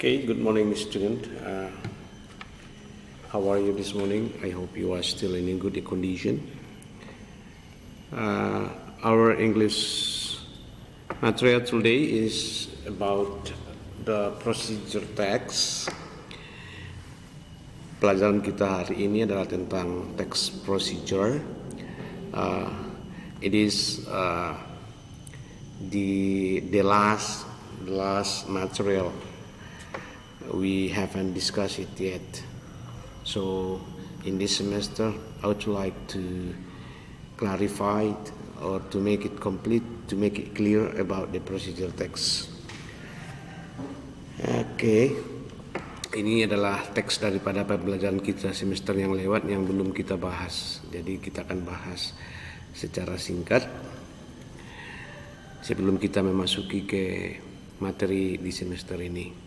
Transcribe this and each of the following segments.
Okay, good morning, student. How are you this morning? I hope you are still in a good condition. Our English material today is about the procedure text. Pelajaran kita hari ini adalah tentang text procedure. It is the last material. We haven't discussed it yet. So in this semester, I would like to clarify it or to make it complete, to make it clear about the procedure text. Oke, ini adalah teks daripada pembelajaran kita semester yang lewat yang belum kita bahas. Jadi kita akan bahas secara singkat sebelum kita memasuki ke materi di semester ini.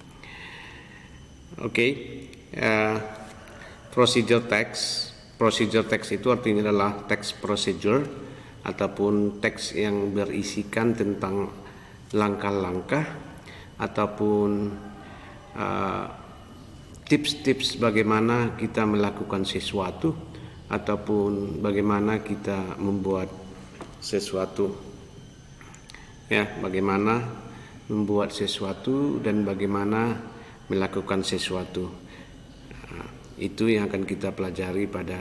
Procedure text itu artinya adalah text procedure ataupun teks yang berisikan tentang langkah-langkah ataupun tips-tips bagaimana kita melakukan sesuatu ataupun bagaimana kita membuat sesuatu. Bagaimana membuat sesuatu dan bagaimana melakukan sesuatu. Itu yang akan kita pelajari pada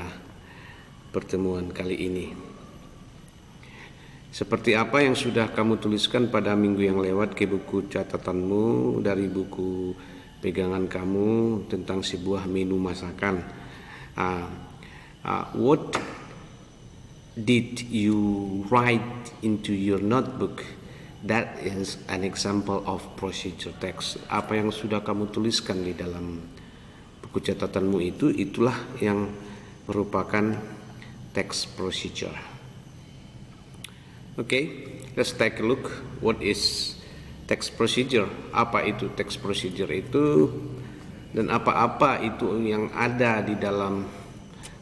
pertemuan kali ini. Seperti apa yang sudah kamu tuliskan pada minggu yang lewat ke buku catatanmu dari buku pegangan kamu tentang sebuah menu masakan. What did you write into your notebook? That is an example of procedure text. Apa yang sudah kamu tuliskan di dalam buku catatanmu itulah yang merupakan text procedure. Let's take a look. What is text procedure? Apa itu text procedure itu? Dan apa-apa itu yang ada di dalam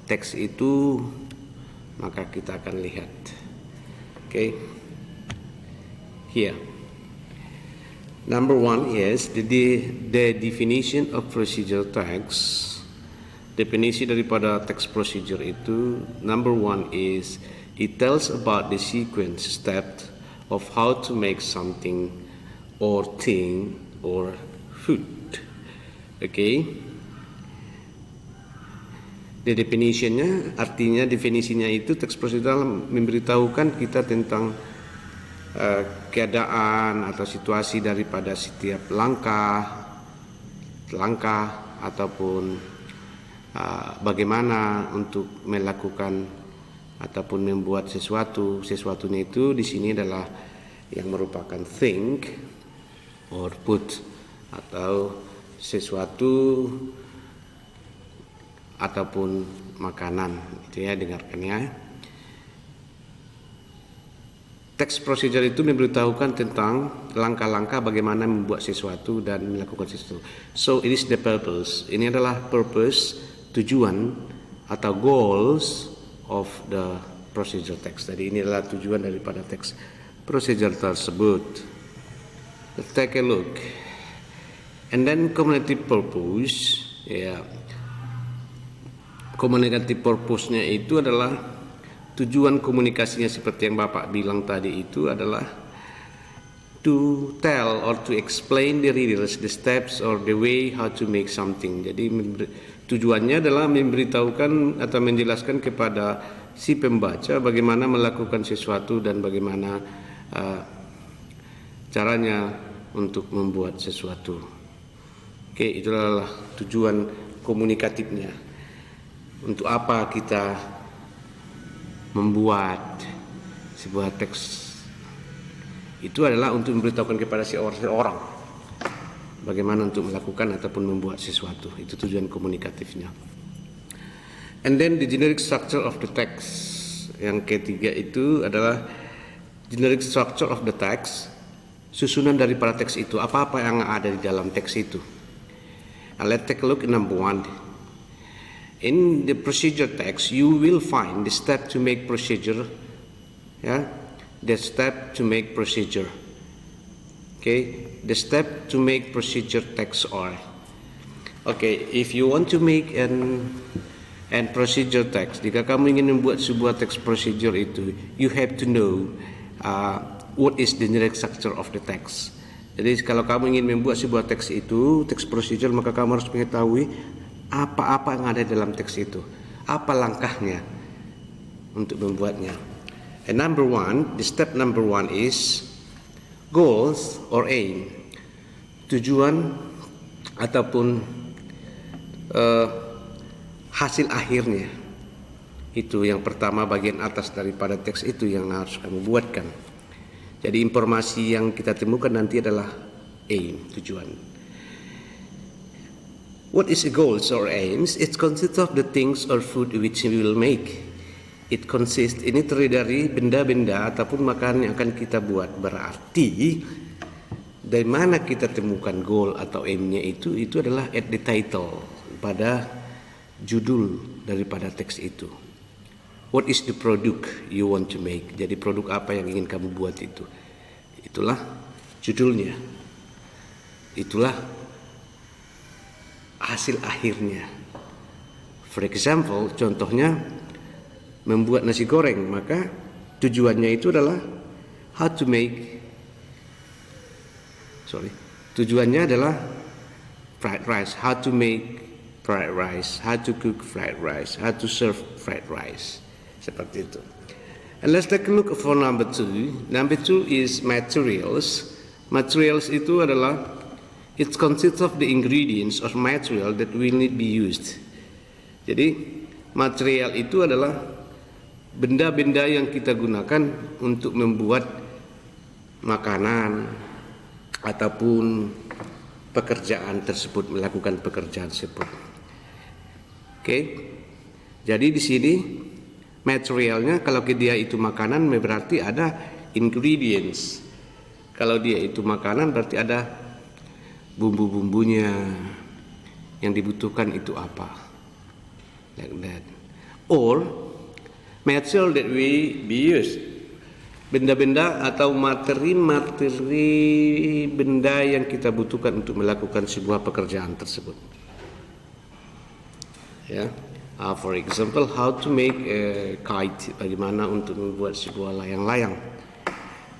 teks itu? Maka kita akan lihat. Here, number one is the definition of procedure text. Definisi daripada text procedure itu, number one is it tells about the sequence step of how to make something or thing or food. The definitionnya, artinya definisinya itu text procedure memberitahukan kita tentang keadaan atau situasi daripada setiap langkah ataupun bagaimana untuk melakukan ataupun membuat sesuatunya itu di sini adalah yang merupakan thing or food atau sesuatu ataupun makanan. Itu ya, dengarkan ya. Text procedure itu memberitahukan tentang langkah-langkah bagaimana membuat sesuatu dan melakukan sesuatu. So it is the purpose. Ini adalah purpose, tujuan atau goals of the procedure text. Jadi ini adalah tujuan daripada teks procedure tersebut. Let's take a look. And then communicative purpose. Communicative purpose-nya itu adalah tujuan komunikasinya seperti yang Bapak bilang tadi itu adalah to tell or to explain the readers the steps or the way how to make something. Jadi tujuannya adalah memberitahukan atau menjelaskan kepada si pembaca bagaimana melakukan sesuatu dan bagaimana caranya untuk membuat sesuatu. Itu adalah tujuan komunikatifnya. Untuk apa kita membuat sebuah teks itu adalah untuk memberitahukan kepada seorang bagaimana untuk melakukan ataupun membuat sesuatu. Itu tujuan komunikatifnya. And then the generic structure of the text. Yang ketiga itu adalah generic structure of the text, susunan daripada teks itu, apa-apa yang ada di dalam teks itu. Let's take a look at number one. In the procedure text, you will find the step to make procedure. The step to make procedure. Okay, the step to make procedure text are, okay, if you want to make an procedure text, jika kamu ingin membuat sebuah text procedure itu, you have to know what is the generic structure of the text. Jadi kalau kamu ingin membuat sebuah teks itu, teks procedure, maka kamu harus mengetahui apa-apa yang ada dalam teks itu, apa langkahnya untuk membuatnya. And the step number one is goals or aim, tujuan ataupun hasil akhirnya. Itu yang pertama, bagian atas daripada teks itu yang harus kamu buatkan. Jadi informasi yang kita temukan nanti adalah aim, tujuan. What is goals or aims? It consists of the things or food which we will make. It consists, ini terdiri dari benda-benda ataupun makanan yang akan kita buat. Berarti dari mana kita temukan goal atau aimnya itu adalah at the title, pada judul daripada teks itu. What is the product you want to make? Jadi produk apa yang ingin kamu buat itu? Itulah judulnya. Itulah hasil akhirnya. For example, contohnya membuat nasi goreng, maka tujuannya itu adalah tujuannya adalah fried rice, how to make fried rice, how to cook fried rice, how to serve fried rice, seperti itu. And let's take a look for number two. Number two is materials. Materials itu adalah, it consists of the ingredients or material that will need be used. Jadi material itu adalah benda-benda yang kita gunakan untuk membuat makanan ataupun pekerjaan tersebut, melakukan pekerjaan tersebut. Oke. Jadi di sini materialnya, kalau dia itu makanan berarti ada ingredients. Kalau dia itu makanan berarti ada bumbu-bumbunya yang dibutuhkan itu apa. Like that. Or material that we use, benda-benda atau materi-materi benda yang kita butuhkan untuk melakukan sebuah pekerjaan tersebut. Ya, for example, how to make a kite, bagaimana untuk membuat sebuah layang-layang.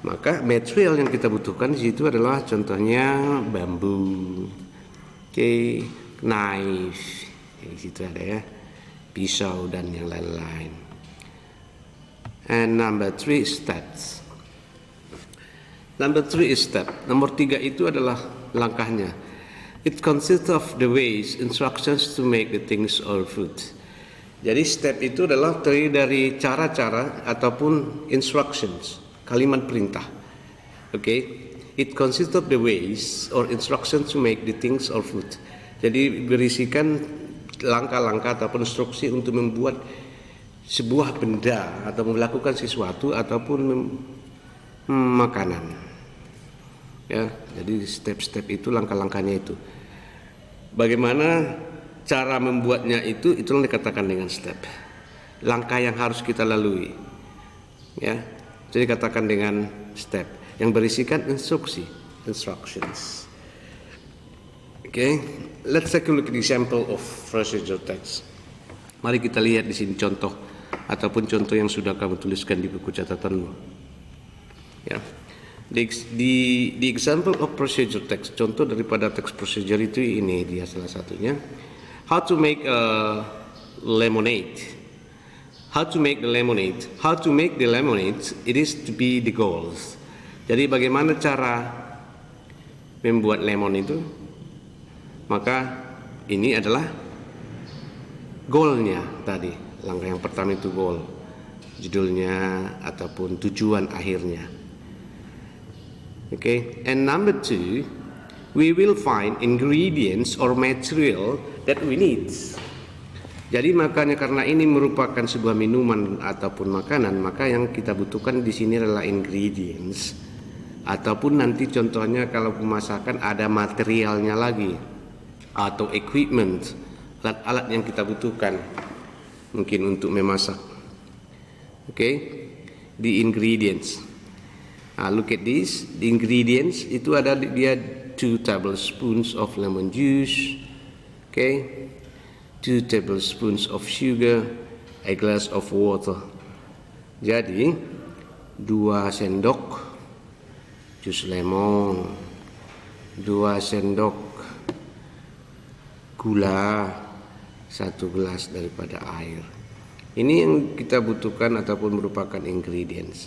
Maka material yang kita butuhkan di situ adalah contohnya bambu, knife, di situ ada ya, pisau dan yang lain-lain. And number three is steps. Nomor 3 itu adalah langkahnya. It consists of the ways, instructions to make the things or food. Jadi step itu adalah terdiri dari cara-cara ataupun instructions, kalimat perintah. Okay? It consists of the ways or instructions to make the things or food. Jadi berisikan langkah-langkah ataupun instruksi untuk membuat sebuah benda atau melakukan sesuatu ataupun makanan. Ya, jadi step-step itu langkah-langkahnya itu. Bagaimana cara membuatnya itu, itulah dikatakan dengan step. Langkah yang harus kita lalui. Ya. Jadi katakan dengan step yang berisikan instructions. Okay, let's take a look at the example of procedure text. Mari kita lihat di sini contoh ataupun contoh yang sudah kamu tuliskan di buku catatanmu. Ya. The example of procedure text, contoh daripada text procedure itu ini dia salah satunya. How to make a lemonade. How to make the lemonade. How to make the lemonade, it is to be the goals. Jadi bagaimana cara membuat lemon itu? Maka ini adalah goalnya tadi. Langkah yang pertama itu goal, judulnya ataupun tujuan akhirnya. Okay, and number 2, we will find ingredients or material that we need. Jadi makanya karena ini merupakan sebuah minuman ataupun makanan, maka yang kita butuhkan di sini adalah ingredients ataupun nanti contohnya kalau pemasakan ada materialnya lagi atau equipment, alat-alat yang kita butuhkan mungkin untuk memasak. Okay, the ingredients. Look at this, the ingredients itu ada dia 2 tablespoons of lemon juice, okay, 2 tablespoons of sugar, a glass of water. Jadi 2 sendok jus lemon, 2 sendok gula, 1 gelas daripada air. Ini yang kita butuhkan ataupun merupakan ingredients.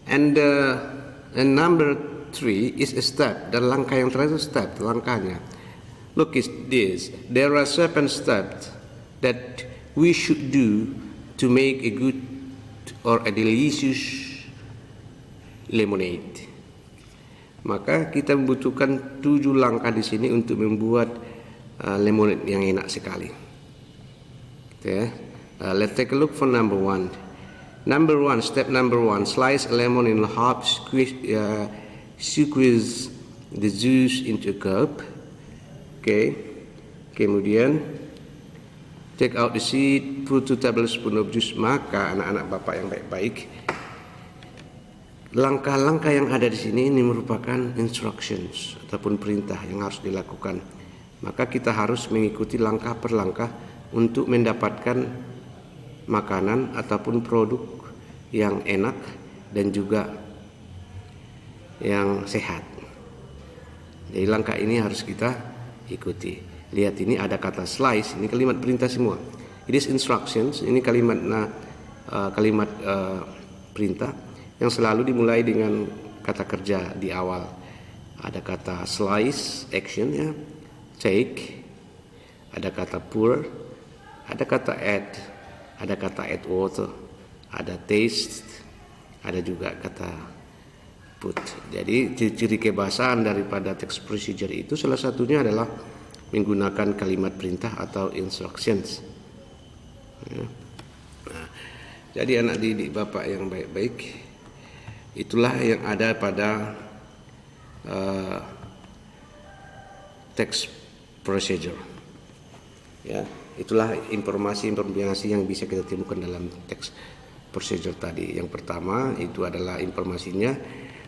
And number 3 is a step. Dan langkah yang terakhir step, langkahnya. Look at this. There are 7 steps that we should do to make a good or a delicious lemonade. Maka kita membutuhkan 7 langkah di sini untuk membuat lemonade yang enak sekali. Let's take a look for number 1. Step number 1, slice a lemon in half, squeeze the juice into a cup. Okay. Kemudian take out the seed, put 2 tablespoons of juice. Maka anak-anak bapak yang baik-baik, langkah-langkah yang ada di sini ini merupakan instructions ataupun perintah yang harus dilakukan. Maka kita harus mengikuti langkah per langkah untuk mendapatkan makanan ataupun produk yang enak dan juga yang sehat. Jadi langkah ini harus kita ikuti. Lihat ini ada kata slice, ini kalimat perintah semua. It is instructions, ini kalimat perintah yang selalu dimulai dengan kata kerja di awal. Ada kata slice, action ya, take, ada kata pour, ada kata add water, ada taste, ada juga kata put. Jadi ciri kebahasaan daripada text procedure itu salah satunya adalah menggunakan kalimat perintah atau instructions. Nah, jadi anak didik bapak yang baik-baik, itulah yang ada pada text procedure. Ya, itulah informasi yang bisa kita temukan dalam text procedure tadi. Yang pertama itu adalah informasinya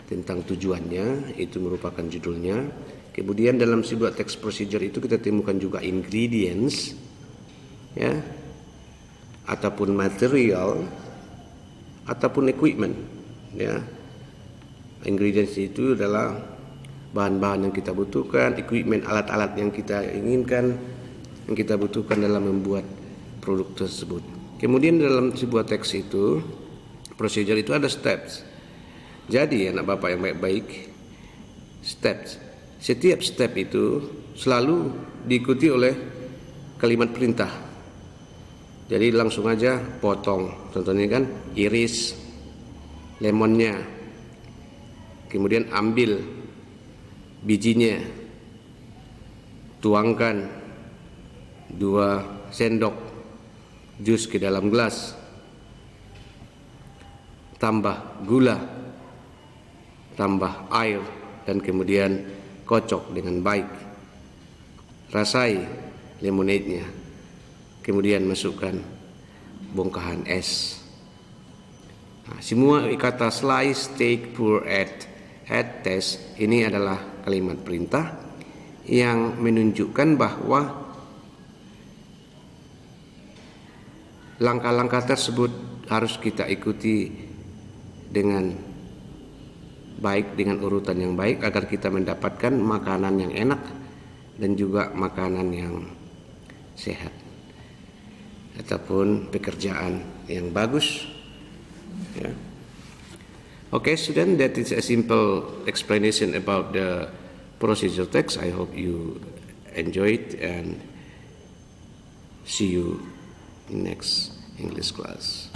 tentang tujuannya, itu merupakan judulnya. Kemudian dalam sebuah text procedure itu kita temukan juga ingredients, ya, ataupun material, ataupun equipment. Ya, ingredients itu adalah bahan-bahan yang kita butuhkan, equipment, alat-alat yang kita inginkan, yang kita butuhkan dalam membuat produk tersebut. Kemudian dalam sebuah teks itu, procedure itu ada steps. Jadi anak bapak yang baik-baik, steps. Setiap step itu selalu diikuti oleh kalimat perintah. Jadi langsung aja potong. Contohnya kan iris lemonnya. Kemudian ambil bijinya. Tuangkan 2 sendok jus ke dalam gelas, tambah gula, tambah air, dan kemudian kocok dengan baik. Rasai lemonade-nya, kemudian masukkan bongkahan es. Nah, semua kata slice, take, pour, add, taste ini adalah kalimat perintah yang menunjukkan bahwa langkah-langkah tersebut harus kita ikuti dengan baik, dengan urutan yang baik agar kita mendapatkan makanan yang enak dan juga makanan yang sehat ataupun pekerjaan yang bagus. Ya. Okay, student, that is a simple explanation about the procedure text. I hope you enjoy it and see you in next English class.